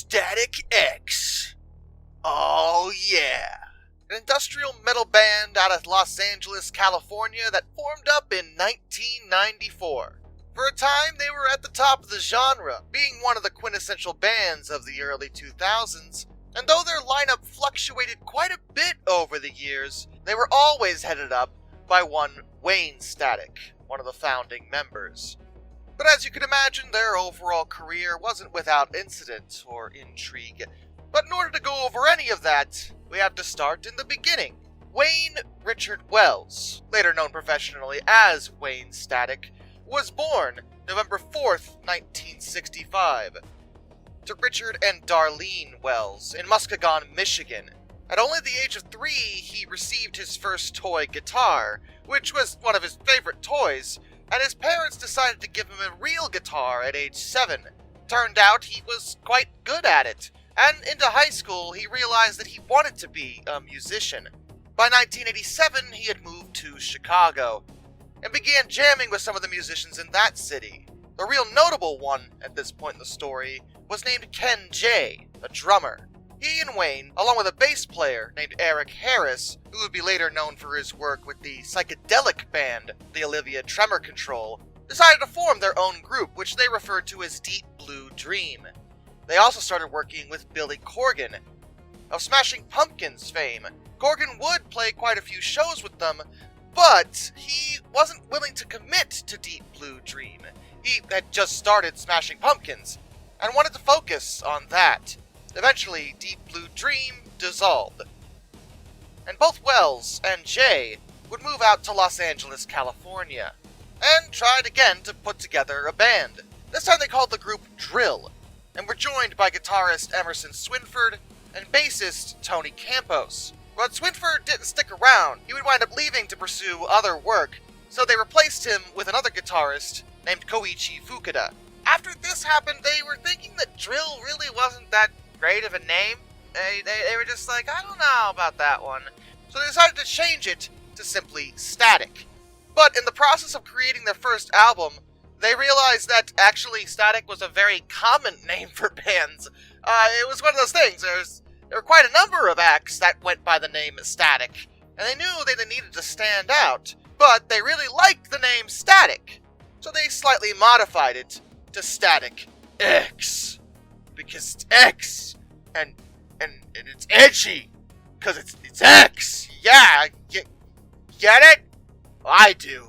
staticx. Oh yeah. An industrial metal band out of Los Angeles, California that formed up in 1994. For a time, they were at the top of the genre, being one of the quintessential bands of the early 2000s, and though their lineup fluctuated quite a bit over the years, they were always headed up by one Wayne Static, one of the founding members. But as you can imagine, their overall career wasn't without incident or intrigue. But in order to go over any of that, we have to start in the beginning. Wayne Richard Wells, later known professionally as Wayne Static, was born November 4th, 1965, to Richard and Darlene Wells in Muskegon, Michigan. At only the age of 3, he received his first toy guitar, which was one of his favorite toys, and his parents decided to give him a real guitar at age 7. Turned out he was quite good at it, and into high school he realized that he wanted to be a musician. By 1987 he had moved to Chicago, and began jamming with some of the musicians in that city. The real notable one at this point in the story was named Ken J, a drummer. He and Wayne, along with a bass player named Eric Harris, who would be later known for his work with the psychedelic band, the Olivia Tremor Control, decided to form their own group, which they referred to as Deep Blue Dream. They also started working with Billy Corgan, of Smashing Pumpkins fame. Corgan would play quite a few shows with them, but he wasn't willing to commit to Deep Blue Dream. He had just started Smashing Pumpkins, and wanted to focus on that. Eventually, Deep Blue Dream dissolved, and both Wells and Jay would move out to Los Angeles, California, and tried again to put together a band. This time they called the group Drill, and were joined by guitarist Emerson Swinford and bassist Tony Campos. But Swinford didn't stick around. He would wind up leaving to pursue other work, so they replaced him with another guitarist named Koichi Fukuda. After this happened, they were thinking that Drill really wasn't that great of a name. They were just like, I don't know about that one. So they decided to change it to simply Static. But in the process of creating their first album, they realized that actually Static was a very common name for bands. It was one of those things. There were quite a number of acts that went by the name Static, and they knew they needed to stand out, but they really liked the name Static. So they slightly modified it to staticx. Because it's X, and it's edgy, because it's X. Yeah, get it? I do.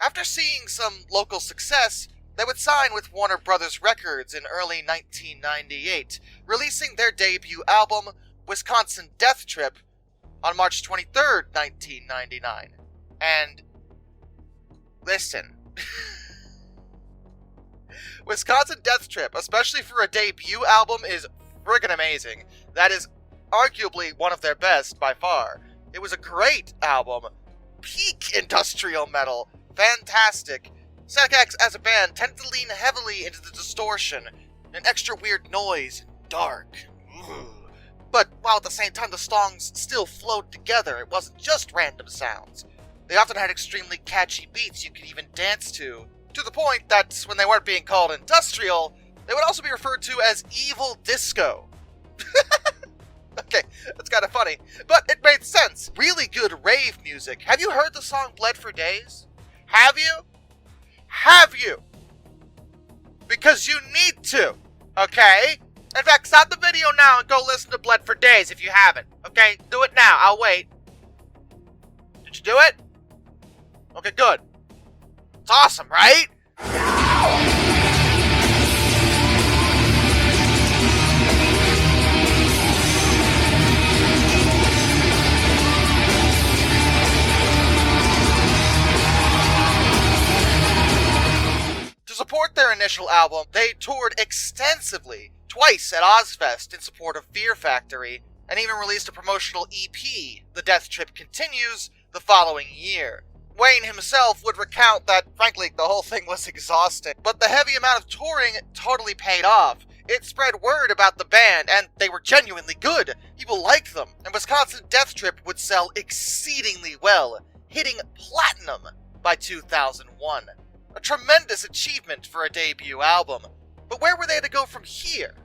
After seeing some local success, they would sign with Warner Brothers Records in early 1998, releasing their debut album, Wisconsin Death Trip, on March 23rd, 1999. And listen, Wisconsin Death Trip, especially for a debut album, is friggin' amazing. That is arguably one of their best by far. It was a great album, peak industrial metal, fantastic. staticx as a band tended to lean heavily into the distortion and extra weird noise and dark. But while at the same time the songs still flowed together, it wasn't just random sounds. They often had extremely catchy beats you could even dance to the point that when they weren't being called industrial, they would also be referred to as evil disco. Okay, that's kind of funny, but it made sense. Really good rave music. Have you heard the song Bled for Days? Have you? Have you? because you need to, okay? In fact, stop the video now and go listen to Blood for Days if you haven't, okay? Do it now, I'll wait. Did you do it? Okay, good. It's awesome, right? To support their initial album, they toured extensively, twice at Ozfest in support of Fear Factory, and even released a promotional EP, The Death Trip Continues, the following year. Wayne himself would recount that, frankly, the whole thing was exhausting, but the heavy amount of touring totally paid off. It spread word about the band, and they were genuinely good. People liked them, and Wisconsin Death Trip would sell exceedingly well, hitting platinum by 2001. A tremendous achievement for a debut album. But where were they to go from here?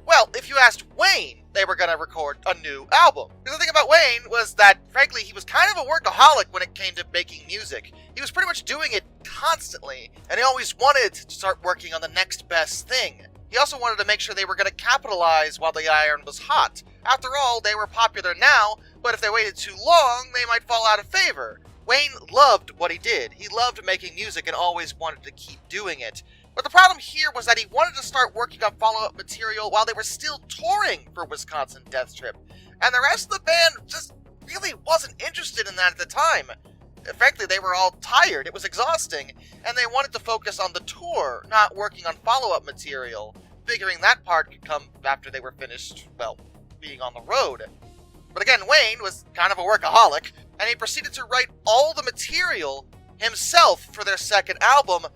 Well, if you asked Wayne, they were going to record a new album. Because the thing about Wayne was that, frankly, he was kind of a workaholic when it came to making music. He was pretty much doing it constantly, and he always wanted to start working on the next best thing. He also wanted to make sure they were going to capitalize while the iron was hot. After all, they were popular now, but if they waited too long, they might fall out of favor. Wayne loved what he did. He loved making music and always wanted to keep doing it. But the problem here was that he wanted to start working on follow-up material while they were still touring for Wisconsin Death Trip. And the rest of the band just really wasn't interested in that at the time. Frankly, they were all tired, it was exhausting, and they wanted to focus on the tour, not working on follow-up material, figuring that part could come after they were finished, well, being on the road. But again, Wayne was kind of a workaholic, and he proceeded to write all the material himself for their second album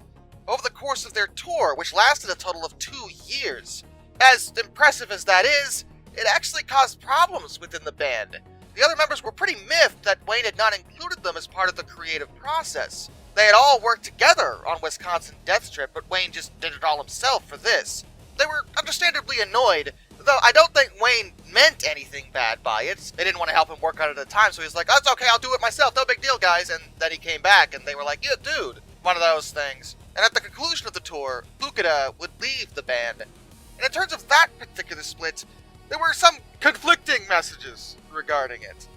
over the course of their tour, which lasted a total of 2 years. As impressive as that is, it actually caused problems within the band. The other members were pretty miffed that Wayne had not included them as part of the creative process. They had all worked together on Wisconsin Death Trip, but Wayne just did it all himself for this. They were understandably annoyed, though I don't think Wayne meant anything bad by it. They didn't want to help him work on it at the time, so he was like, "Oh, it's okay, I'll do it myself, no big deal, guys." And then he came back, and they were like, "Yeah, dude," one of those things. And at the conclusion of the tour, Fluctuate would leave the band. And in terms of that particular split, there were some conflicting messages regarding it.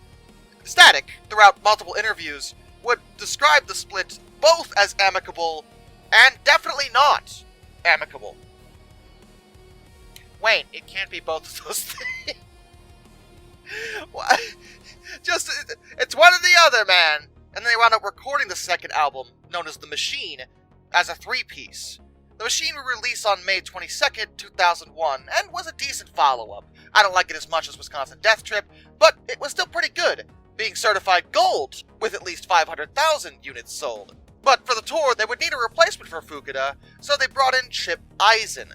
Static, throughout multiple interviews, would describe the split both as amicable and definitely not amicable. Wayne, it can't be both of those things. It's one or the other, man. And they wound up recording the second album, known as The Machine, as a three-piece. The Machine would release on May 22nd, 2001, and was a decent follow-up. I don't like it as much as Wisconsin Death Trip, but it was still pretty good, being certified gold, with at least 500,000 units sold. But for the tour, they would need a replacement for Fukada, so they brought in Chip Eisen,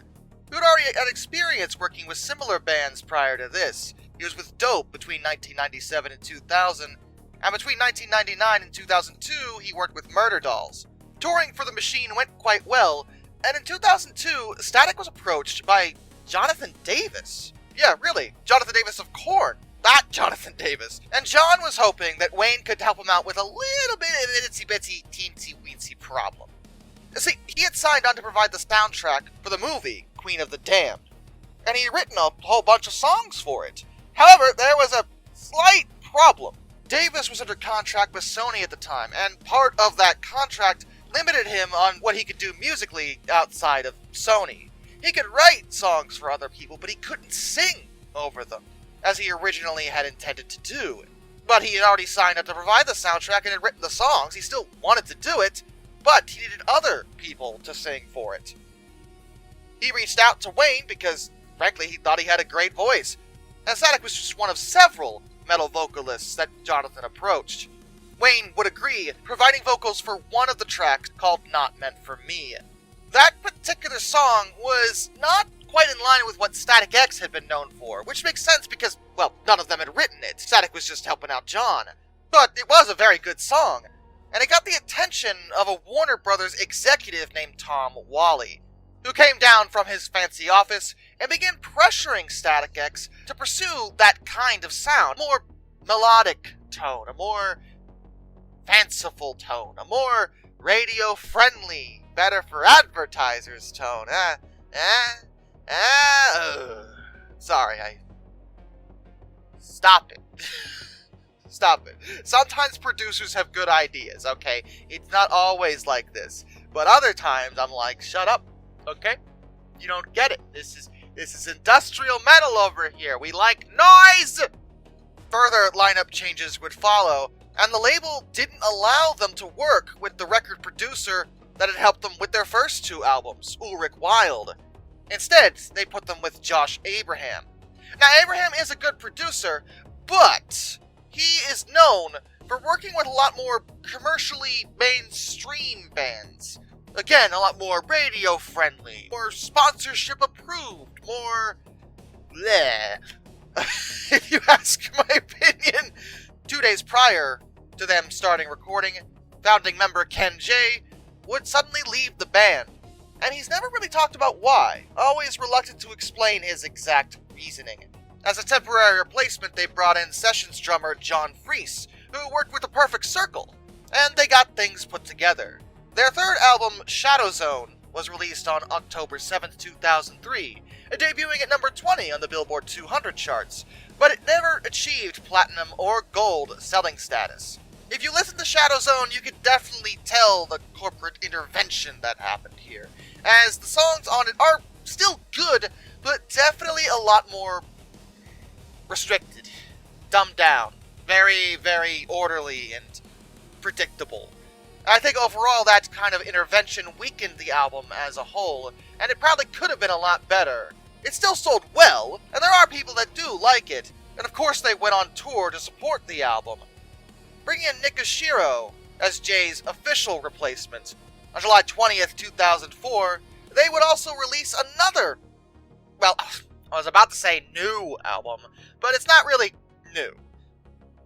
who had already had experience working with similar bands prior to this. He was with Dope between 1997 and 2000, and between 1999 and 2002, he worked with Murder Dolls. Touring for The Machine went quite well, and in 2002, Static was approached by Jonathan Davis. Yeah, really, Jonathan Davis of Korn, that Jonathan Davis. And John was hoping that Wayne could help him out with a little bit of an itsy-bitsy, teensy-weensy problem. See, he had signed on to provide the soundtrack for the movie Queen of the Damned, and he had written a whole bunch of songs for it. However, there was a slight problem. Davis was under contract with Sony at the time, and part of that contract limited him on what he could do musically outside of Sony. He could write songs for other people, but he couldn't sing over them, as he originally had intended to do. But he had already signed up to provide the soundtrack and had written the songs. He still wanted to do it, but he needed other people to sing for it. He reached out to Wayne because, frankly, he thought he had a great voice, and Static was just one of several metal vocalists that Jonathan approached. Wayne would agree, providing vocals for one of the tracks called Not Meant For Me. That particular song was not quite in line with what staticx had been known for, which makes sense because, well, none of them had written it. Static was just helping out John. But it was a very good song, and it got the attention of a Warner Brothers executive named Tom Wally, who came down from his fancy office and began pressuring staticx to pursue that kind of sound, a more melodic tone, a more fanciful tone, a more radio-friendly better for advertisers tone. Sorry, Stop it. Stop it. Sometimes producers have good ideas, okay? It's not always like this. But other times, I'm like, shut up, okay? You don't get it. This is industrial metal over here. We like noise! Further lineup changes would follow, and the label didn't allow them to work with the record producer that had helped them with their first two albums, Ulrich Wilde. Instead, they put them with Josh Abraham. Now, Abraham is a good producer, but he is known for working with a lot more commercially mainstream bands. Again, a lot more radio-friendly, more sponsorship-approved, more bleh. If you ask my opinion. 2 days prior to them starting recording, founding member Ken J would suddenly leave the band, and he's never really talked about why, always reluctant to explain his exact reasoning. As a temporary replacement, they brought in sessions drummer John Freese, who worked with the Perfect Circle, and they got things put together. Their third album, Shadow Zone, was released on October 7th, 2003, debuting at number 20 on the Billboard 200 charts, but it never achieved platinum or gold selling status. If you listen to Shadow Zone, you can definitely tell the corporate intervention that happened here, as the songs on it are still good, but definitely a lot more restricted, dumbed down, very, very orderly and predictable. I think overall that kind of intervention weakened the album as a whole, and it probably could have been a lot better. It still sold well, and there are people that do like it, and of course they went on tour to support the album, bringing in Nick Ashiro as Jay's official replacement. On July 20th, 2004, they would also release another, well, I was about to say new album, but it's not really new.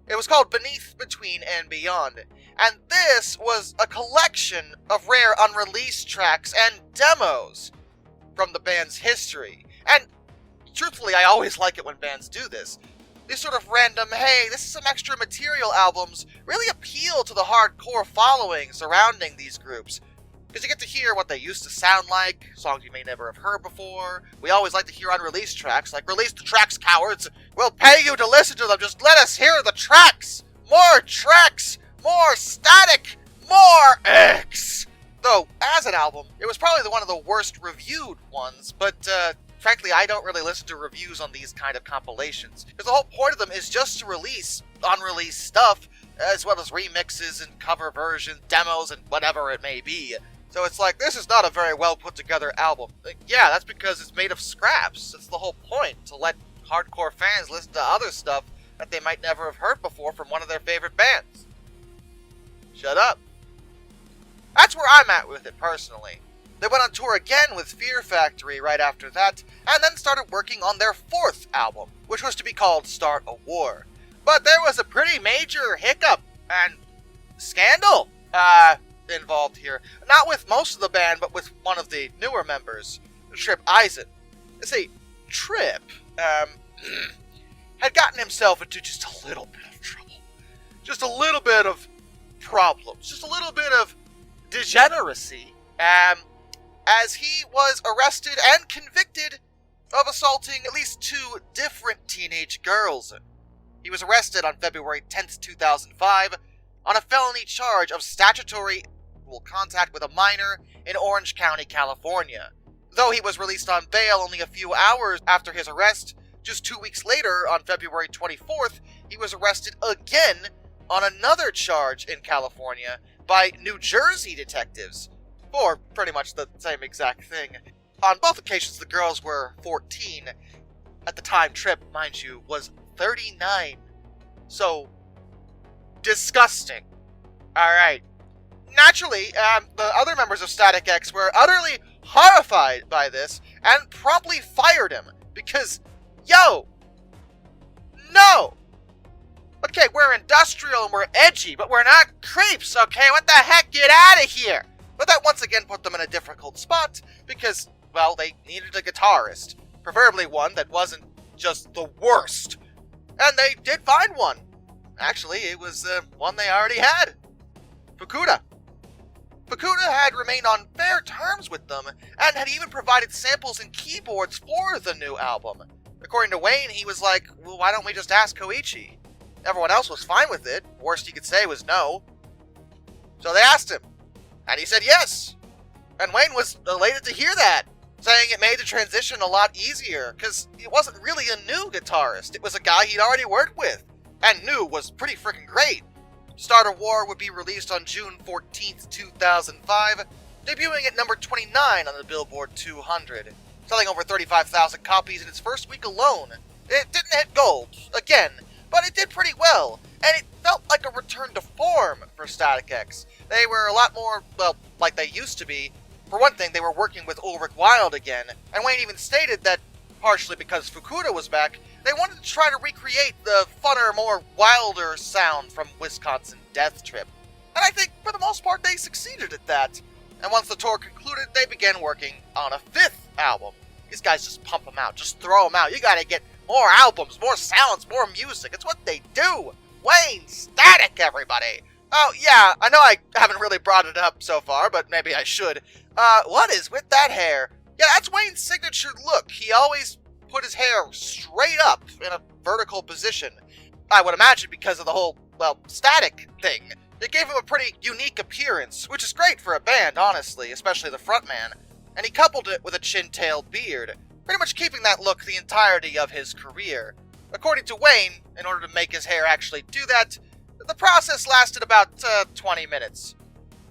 It was called Beneath, Between, and Beyond, and this was a collection of rare unreleased tracks and demos from the band's history. And truthfully, I always like it when bands do this. These sort of random, hey, this is some extra material albums really appeal to the hardcore following surrounding these groups. Because you get to hear what they used to sound like, songs you may never have heard before. We always like to hear unreleased tracks, like, release the tracks, cowards! We'll pay you to listen to them, just let us hear the tracks! More tracks! More static! More X! Though, as an album, it was probably one of the worst reviewed ones, but, frankly, I don't really listen to reviews on these kind of compilations. Because the whole point of them is just to release unreleased stuff, as well as remixes and cover versions, demos, and whatever it may be. So it's like, this is not a very well put together album. Yeah, that's because it's made of scraps. That's the whole point, to let hardcore fans listen to other stuff that they might never have heard before from one of their favorite bands. Shut up. That's where I'm at with it, personally. They went on tour again with Fear Factory right after that, and then started working on their fourth album, which was to be called Start a War. But there was a pretty major hiccup and scandal involved here. Not with most of the band, but with one of the newer members, Trip Eisen. See, Trip had gotten himself into just a little bit of trouble. Just a little bit of problems. Just a little bit of degeneracy. As he was arrested and convicted of assaulting at least 2 different teenage girls. He was arrested on February 10th, 2005, on a felony charge of statutory contact with a minor in Orange County, California. Though he was released on bail only a few hours after his arrest, just 2 weeks later, on February 24th, he was arrested again on another charge in California by New Jersey detectives for pretty much the same exact thing. On both occasions, the girls were 14. At the time, Trip, mind you, was 39. So, disgusting. Alright. Naturally, the other members of staticx were utterly horrified by this and promptly fired him because, yo, no! Okay, we're industrial and we're edgy, but we're not creeps, okay? What the heck? Get out of here! But that once again put them in a difficult spot because, well, they needed a guitarist. Preferably one that wasn't just the worst. And they did find one. Actually, it was one they already had. Fukuda. Fukuda had remained on fair terms with them, and had even provided samples and keyboards for the new album. According to Wayne, he was like, well, why don't we just ask Koichi? Everyone else was fine with it. Worst he could say was no. So they asked him, and he said yes. And Wayne was elated to hear that, saying it made the transition a lot easier, because he wasn't really a new guitarist. It was a guy he'd already worked with, and knew was pretty freaking great. Start of War would be released on June 14th, 2005, debuting at number 29 on the Billboard 200, selling over 35,000 copies in its first week alone. It didn't hit gold, again, but it did pretty well, and it felt like a return to form for staticx. They were a lot more, well, like they used to be. For one thing, they were working with Ulrich Wilde again, and Wayne even stated that, partially because Fukuda was back, they wanted to try to recreate the funner, more wilder sound from Wisconsin Death Trip. And I think, for the most part, they succeeded at that. And once the tour concluded, they began working on a 5th album. These guys just pump them out, just throw them out. You gotta get more albums, more sounds, more music. It's what they do. Wayne Static, everybody. Oh, yeah, I know I haven't really brought it up so far, but maybe I should. What is with that hair? Yeah, that's Wayne's signature look. He always put his hair straight up in a vertical position. I would imagine because of the whole, well, static thing. It gave him a pretty unique appearance, which is great for a band, honestly, especially the frontman. And he coupled it with a chin-tailed beard, pretty much keeping that look the entirety of his career. According to Wayne, in order to make his hair actually do that, the process lasted about 20 minutes.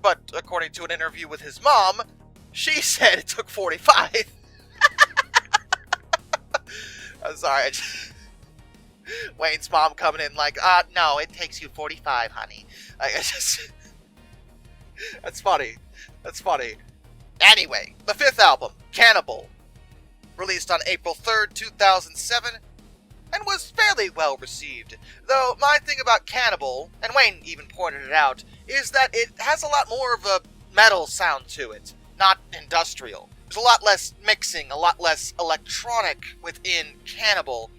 But according to an interview with his mom, she said it took 45. I'm sorry. Wayne's mom coming in like, no, it takes you 45, honey. That's funny. That's funny. Anyway, the 5th album, Cannibal, released on April 3rd, 2007, and was fairly well received. Though my thing about Cannibal, and Wayne even pointed it out, is that it has a lot more of a metal sound to it, not industrial. There's a lot less mixing, a lot less electronic within Cannibal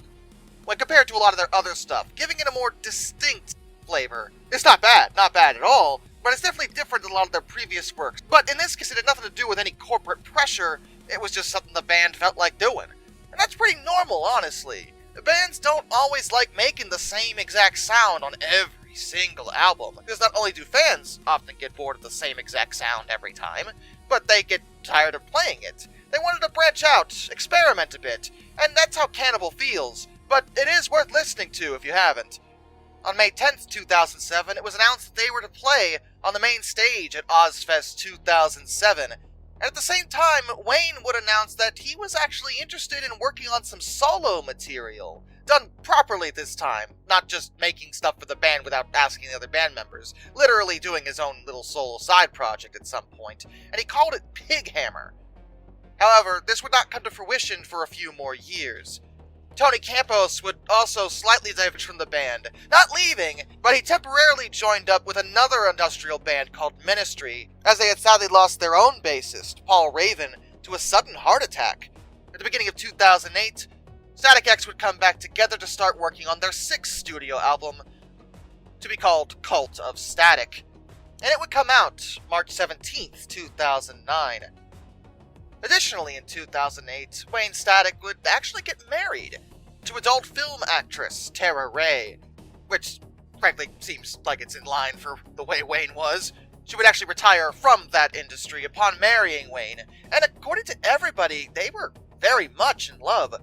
when compared to a lot of their other stuff, giving it a more distinct flavor. It's not bad at all, but it's definitely different than a lot of their previous works. But in this case, it had nothing to do with any corporate pressure. It was just something the band felt like doing. And that's pretty normal, honestly. The bands don't always like making the same exact sound on every single album, because not only do fans often get bored of the same exact sound every time, but they get tired of playing it. They wanted to branch out, experiment a bit, and that's how Cannibal feels, but it is worth listening to if you haven't. On May 10th, 2007, it was announced that they were to play on the main stage at Ozfest 2007, and at the same time, Wayne would announce that he was actually interested in working on some solo material, done properly this time, not just making stuff for the band without asking the other band members, literally doing his own little solo side project at some point, and he called it Pig Hammer. However, this would not come to fruition for a few more years. Tony Campos would also slightly diverge from the band, not leaving, but he temporarily joined up with another industrial band called Ministry, as they had sadly lost their own bassist, Paul Raven, to a sudden heart attack. At the beginning of 2008, staticx would come back together to start working on their 6th studio album, to be called Cult of Static, and it would come out March 17th, 2009. Additionally, in 2008, Wayne Static would actually get married to adult film actress Tara Ray, which frankly seems like it's in line for the way Wayne was. She would actually retire from that industry upon marrying Wayne, and according to everybody, they were very much in love.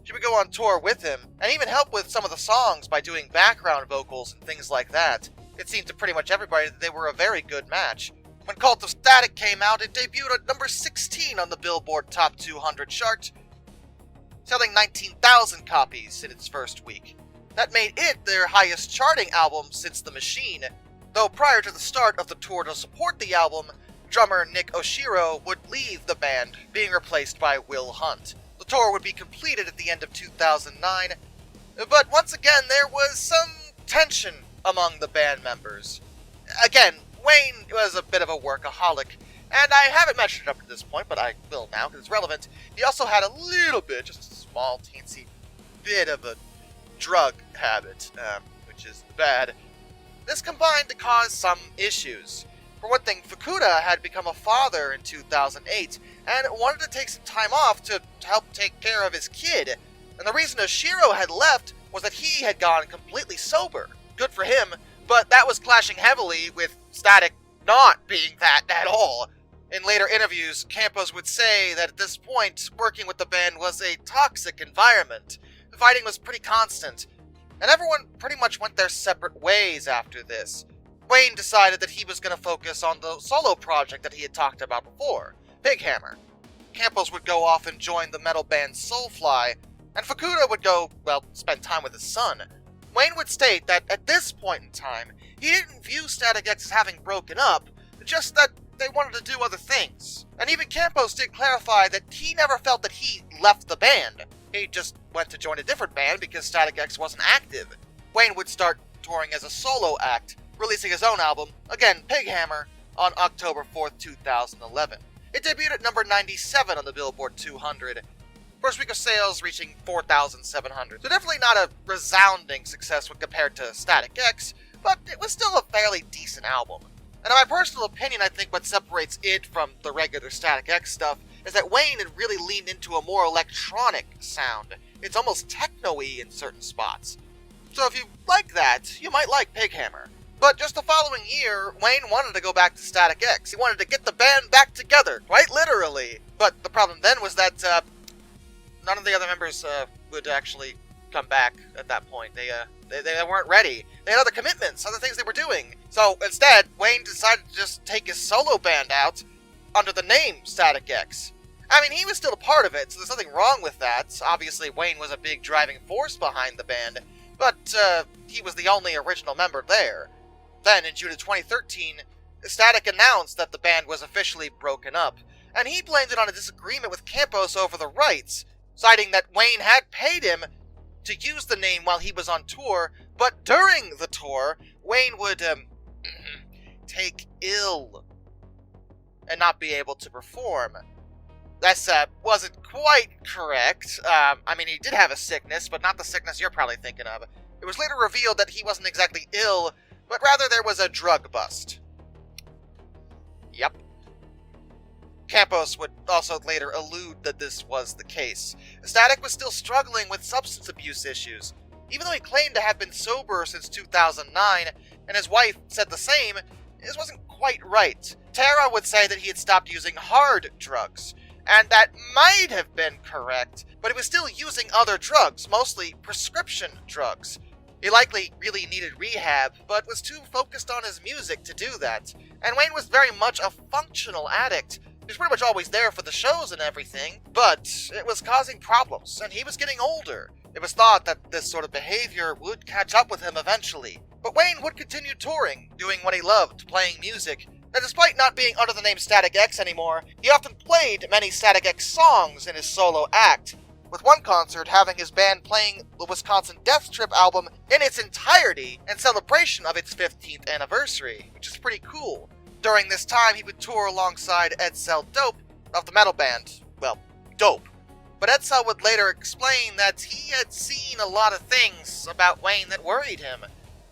She would go on tour with him, and even help with some of the songs by doing background vocals and things like that. It seemed to pretty much everybody that they were a very good match. When Cult of Static came out, it debuted at number 16 on the Billboard Top 200 chart, selling 19,000 copies in its first week. That made it their highest charting album since The Machine, though prior to the start of the tour to support the album, drummer Nick Oshiro would leave the band, being replaced by Will Hunt. The tour would be completed at the end of 2009, but once again there was some tension among the band members. Again, Wayne was a bit of a workaholic, and I haven't mentioned it up to this point, but I will now because it's relevant. He also had a little bit, just a small, teensy bit of a drug habit, which is bad. This combined to cause some issues. For one thing, Fukuda had become a father in 2008 and wanted to take some time off to help take care of his kid. And the reason Oshiro had left was that he had gone completely sober. Good for him, but that was clashing heavily with Static not being that at all. In later interviews, Campos would say that at this point, working with the band was a toxic environment. The fighting was pretty constant, and everyone pretty much went their separate ways after this. Wayne decided that he was going to focus on the solo project that he had talked about before, Big Hammer. Campos would go off and join the metal band Soulfly, and Fukuda would go, spend time with his son. Wayne would state that at this point in time, he didn't view staticx as having broken up, just that they wanted to do other things. And even Campos did clarify that he never felt that he left the band. He just went to join a different band because staticx wasn't active. Wayne would start touring as a solo act, releasing his own album, again Pig Hammer, on October 4th, 2011. It debuted at number 97 on the Billboard 200. First week of sales reaching 4,700. So definitely not a resounding success when compared to staticx, but it was still a fairly decent album. And in my personal opinion, I think what separates it from the regular staticx stuff is that Wayne had really leaned into a more electronic sound. It's almost techno-y in certain spots. So if you like that, you might like Pig Hammer. But just the following year, Wayne wanted to go back to staticx. He wanted to get the band back together, quite literally. But the problem then was that none of the other members would actually come back at that point. They weren't ready. They had other commitments, other things they were doing. So instead, Wayne decided to just take his solo band out under the name staticx. I mean, he was still a part of it, so there's nothing wrong with that. Obviously, Wayne was a big driving force behind the band, but he was the only original member there. Then, in June of 2013, Static announced that the band was officially broken up, and he blamed it on a disagreement with Campos over the rights, citing that Wayne had paid him to use the name while he was on tour, but during the tour, Wayne would take ill and not be able to perform. That wasn't quite correct. I mean, he did have a sickness, but not the sickness you're probably thinking of. It was later revealed that he wasn't exactly ill, but rather there was a drug bust. Yep. Campos would also later allude that this was the case. Static was still struggling with substance abuse issues. Even though he claimed to have been sober since 2009, and his wife said the same, this wasn't quite right. Tara would say that he had stopped using hard drugs, and that might have been correct, but he was still using other drugs, mostly prescription drugs. He likely really needed rehab, but was too focused on his music to do that. And Wayne was very much a functional addict. He was pretty much always there for the shows and everything, but it was causing problems, and he was getting older. It was thought that this sort of behavior would catch up with him eventually. But Wayne would continue touring, doing what he loved, playing music. And despite not being under the name staticx anymore, he often played many staticx songs in his solo act, with one concert having his band playing the Wisconsin Death Trip album in its entirety in celebration of its 15th anniversary, which is pretty cool. During this time, he would tour alongside Edsel Dope of the metal band, Dope. But Edsel would later explain that he had seen a lot of things about Wayne that worried him.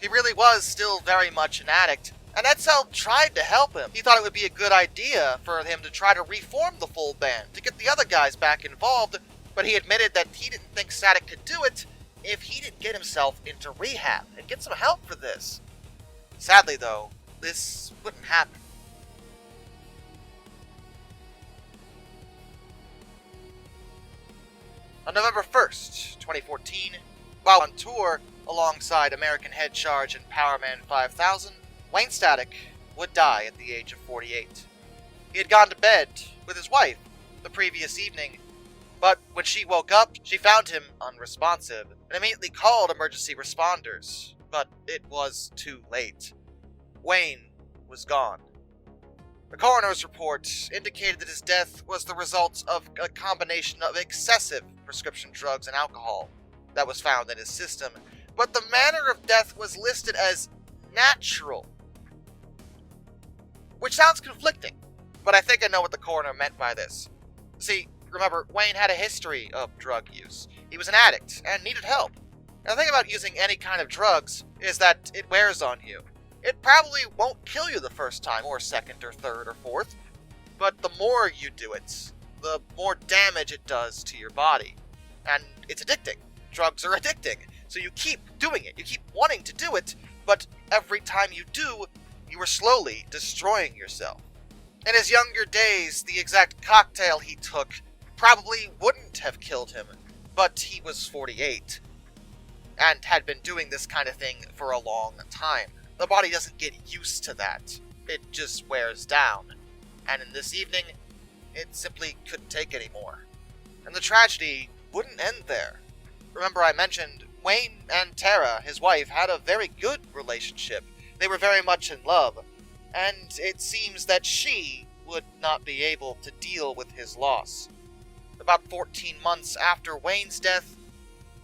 He really was still very much an addict, and Edsel tried to help him. He thought it would be a good idea for him to try to reform the full band, to get the other guys back involved, but he admitted that he didn't think Static could do it if he didn't get himself into rehab and get some help for this. Sadly, though, this wouldn't happen. On November 1st, 2014, while on tour alongside American Head Charge and Powerman 5000, Wayne Static would die at the age of 48. He had gone to bed with his wife the previous evening, but when she woke up, she found him unresponsive and immediately called emergency responders, but it was too late. Wayne was gone. The coroner's report indicated that his death was the result of a combination of excessive prescription drugs and alcohol that was found in his system, but the manner of death was listed as natural, which sounds conflicting, but I think I know what the coroner meant by this. See, remember, Wayne had a history of drug use. He was an addict and needed help. And the thing about using any kind of drugs is that it wears on you. It probably won't kill you the first time, or second, or third, or fourth, but the more you do it, the more damage it does to your body. And it's addicting. Drugs are addicting. So you keep doing it, you keep wanting to do it, but every time you do, you are slowly destroying yourself. In his younger days, the exact cocktail he took probably wouldn't have killed him, but he was 48, and had been doing this kind of thing for a long time. The body doesn't get used to that. It just wears down. And in this evening, it simply couldn't take anymore. And the tragedy wouldn't end there. Remember I mentioned Wayne and Tara, his wife, had a very good relationship. They were very much in love, and it seems that she would not be able to deal with his loss. About 14 months after Wayne's death,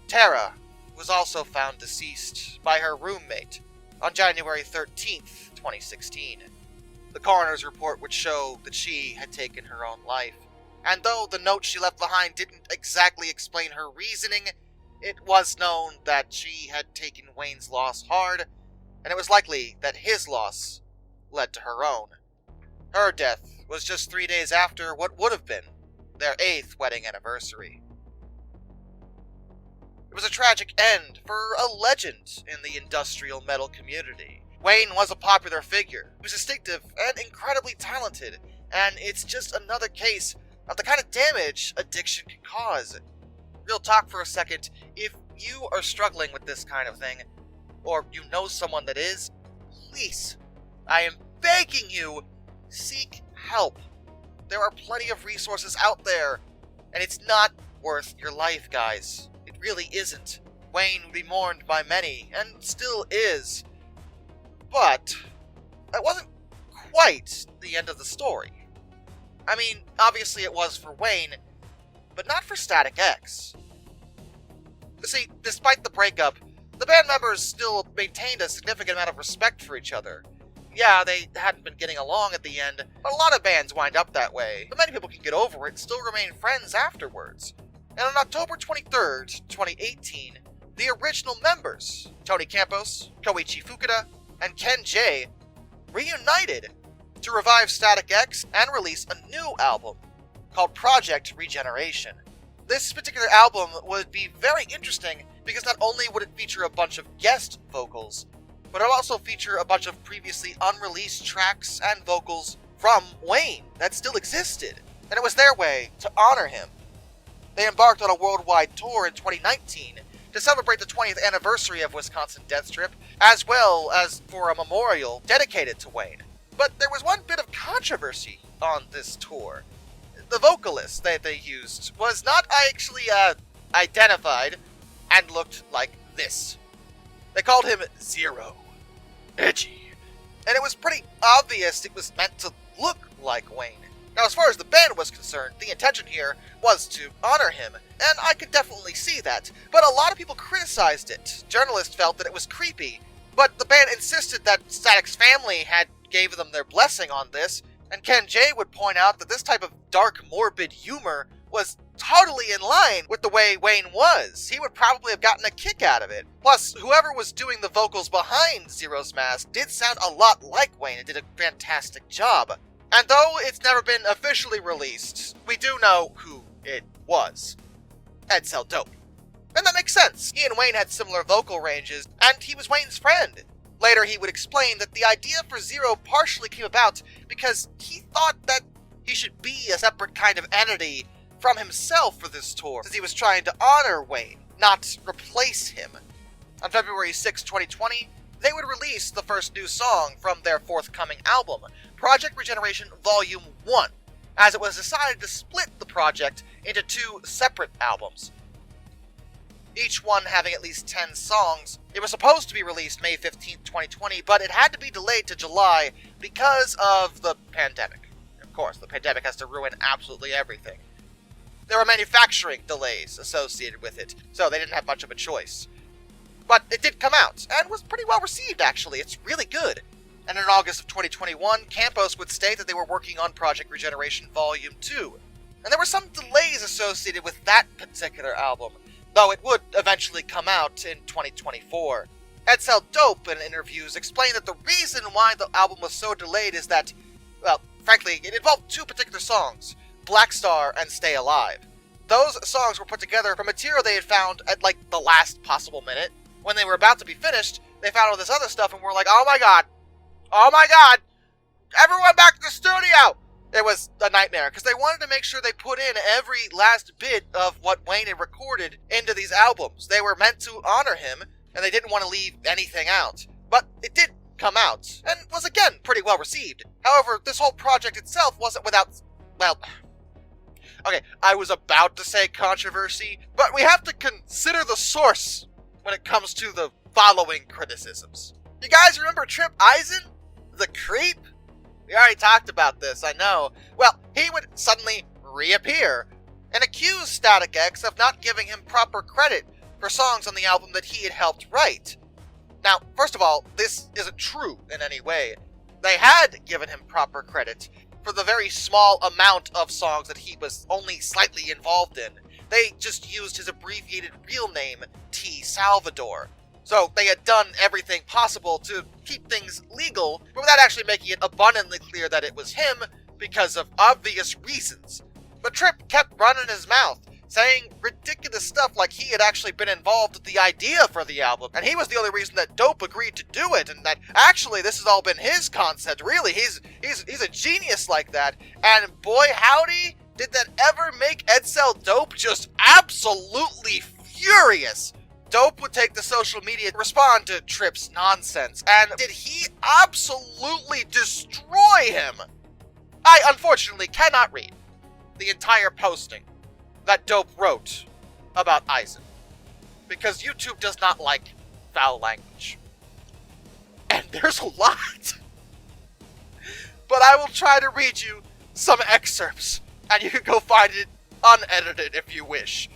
Tara was also found deceased by her roommate on January 13th, 2016. The coroner's report would show that she had taken her own life, and though the note she left behind didn't exactly explain her reasoning, it was known that she had taken Wayne's loss hard, and it was likely that his loss led to her own. Her death was just 3 days after what would have been their 8th wedding anniversary. It was a tragic end for a legend in the industrial metal community. Wayne was a popular figure. He was distinctive and incredibly talented, and it's just another case of the kind of damage addiction can cause. Real talk for a second, if you are struggling with this kind of thing, or you know someone that is, please, I am begging you, seek help. There are plenty of resources out there, and it's not worth your life, guys. It really isn't. Wayne would be mourned by many, and still is. But that wasn't quite the end of the story. I mean, obviously it was for Wayne, but not for staticx. See, despite the breakup, the band members still maintained a significant amount of respect for each other. Yeah, they hadn't been getting along at the end, but a lot of bands wind up that way, but many people can get over it and still remain friends afterwards. And on October 23rd, 2018, the original members, Tony Campos, Koichi Fukuda, and Ken J, reunited to revive staticx and release a new album called Project Regeneration. This particular album would be very interesting because not only would it feature a bunch of guest vocals, but it'll also feature a bunch of previously unreleased tracks and vocals from Wayne that still existed, and it was their way to honor him. They embarked on a worldwide tour in 2019 to celebrate the 20th anniversary of Wisconsin Death Strip, as well as for a memorial dedicated to Wayne. But there was one bit of controversy on this tour. The vocalist that they used was not actually identified and looked like this. They called him Zero. Edgy. And it was pretty obvious it was meant to look like Wayne. Now, as far as the band was concerned, the intention here was to honor him, and I could definitely see that, but a lot of people criticized it. Journalists felt that it was creepy, but the band insisted that staticx family had gave them their blessing on this, and Ken J would point out that this type of dark, morbid humor was totally in line with the way Wayne was. He would probably have gotten a kick out of it. Plus, whoever was doing the vocals behind Zero's mask did sound a lot like Wayne and did a fantastic job. And though it's never been officially released, we do know who it was. Ed Dope. And that makes sense. He and Wayne had similar vocal ranges, and he was Wayne's friend. Later, he would explain that the idea for Zero partially came about because he thought that he should be a separate kind of entity from himself for this tour, since he was trying to honor Wayne, not replace him. On February 6, 2020, they would release the first new song from their forthcoming album, Project Regeneration Volume 1, as it was decided to split the project into 2 separate albums, each one having at least 10 songs. It was supposed to be released May 15, 2020, but it had to be delayed to July because of the pandemic. Of course, the pandemic has to ruin absolutely everything. There were manufacturing delays associated with it, so they didn't have much of a choice. But it did come out, and was pretty well received, actually. It's really good. And in August of 2021, Campos would state that they were working on Project Regeneration Volume 2. And there were some delays associated with that particular album, though it would eventually come out in 2024. Edsel Dope, in interviews, explained that the reason why the album was so delayed is that, well, frankly, it involved two particular songs, Black Star and Stay Alive. Those songs were put together from material they had found at, like, the last possible minute. When they were about to be finished, they found all this other stuff and were like, oh my god, everyone back to the studio! It was a nightmare, because they wanted to make sure they put in every last bit of what Wayne had recorded into these albums. They were meant to honor him, and they didn't want to leave anything out. But it did come out, and was again pretty well received. However, this whole project itself wasn't without, well, okay, I was about to say controversy, but we have to consider the source when it comes to the following criticisms. You guys remember Trip Eisen? The creep? We already talked about this, I know. Well, he would suddenly reappear and accuse staticx of not giving him proper credit for songs on the album that he had helped write. Now, first of all, this isn't true in any way. They had given him proper credit for the very small amount of songs that he was only slightly involved in. They just used his abbreviated real name, T. Salvador. So they had done everything possible to keep things legal, but without actually making it abundantly clear that it was him because of obvious reasons. But Tripp kept running his mouth, saying ridiculous stuff like he had actually been involved with the idea for the album, and he was the only reason that Dope agreed to do it, and that actually this has all been his concept, really. He's a genius like that, and boy howdy, did that ever make Edsel Dope just absolutely furious. Dope would take to social media to respond to Tripp's nonsense, and did he absolutely destroy him? I unfortunately cannot read the entire posting that Dope wrote about Eisen, because YouTube does not like foul language. And there's a lot. But I will try to read you some excerpts, and you can go find it unedited if you wish.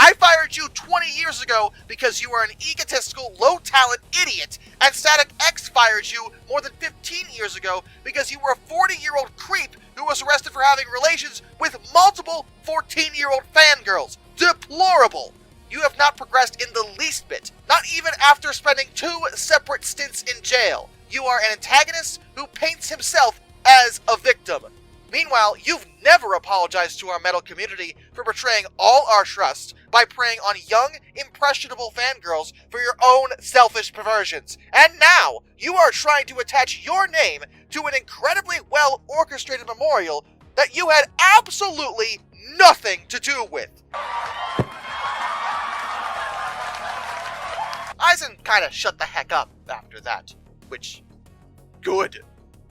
I fired you 20 years ago because you were an egotistical, low-talent idiot, and staticx fired you more than 15 years ago because you were a 40-year-old creep who was arrested for having relations with multiple 14-year-old fangirls. Deplorable! You have not progressed in the least bit, not even after spending 2 separate stints in jail. You are an antagonist who paints himself as a victim. Meanwhile, you've never apologized to our metal community for betraying all our trust by preying on young, impressionable fangirls for your own selfish perversions. And now, you are trying to attach your name to an incredibly well-orchestrated memorial that you had absolutely nothing to do with. Eisen kinda shut the heck up after that, which, good.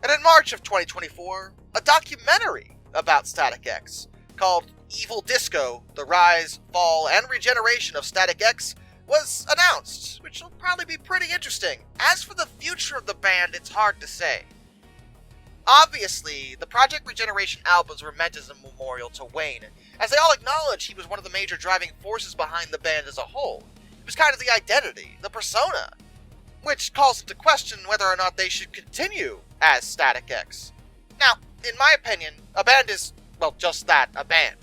And in March of 2024, a documentary about staticx called Evil Disco, The Rise, Fall, and Regeneration of staticx was announced, which will probably be pretty interesting. As for the future of the band, it's hard to say. Obviously, the Project Regeneration albums were meant as a memorial to Wayne, as they all acknowledge he was one of the major driving forces behind the band as a whole. It was kind of the identity, the persona, which calls into question whether or not they should continue as staticx. Now, in my opinion, a band is, well, just that, a band.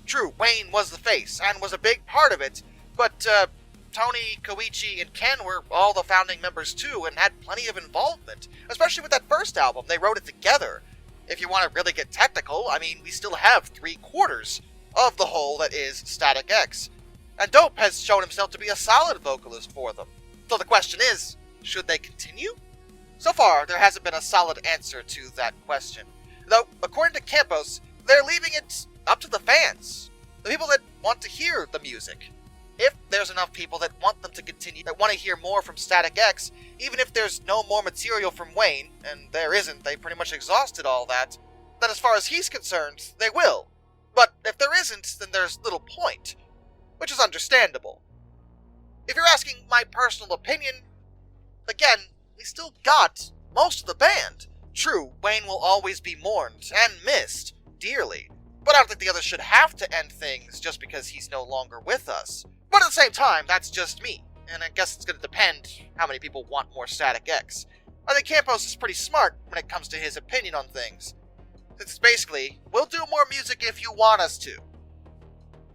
True, Wayne was the face, and was a big part of it, but Tony, Koichi, and Ken were all the founding members too, and had plenty of involvement, especially with that first album. They wrote it together. If you want to really get technical, I mean, we still have 3/4 of the whole that is staticx, and Dope has shown himself to be a solid vocalist for them. So the question is, should they continue? So far, there hasn't been a solid answer to that question. Though, according to Campos, they're leaving it up to the fans, the people that want to hear the music. If there's enough people that want them to continue, that want to hear more from staticx, even if there's no more material from Wayne, and there isn't, they pretty much exhausted all that, then as far as he's concerned, they will. But if there isn't, then there's little point, which is understandable. If you're asking my personal opinion, again, we still got most of the band. True, Wayne will always be mourned and missed dearly, but I don't think the others should have to end things just because he's no longer with us. But at the same time, that's just me, and I guess it's going to depend how many people want more staticx. I think Campos is pretty smart when it comes to his opinion on things. It's basically, we'll do more music if you want us to.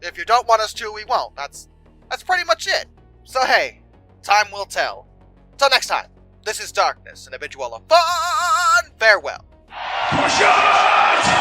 If you don't want us to, we won't. That's pretty much it. So hey, time will tell. Till next time, this is Darkness, and I bid you all a fun farewell. Push it!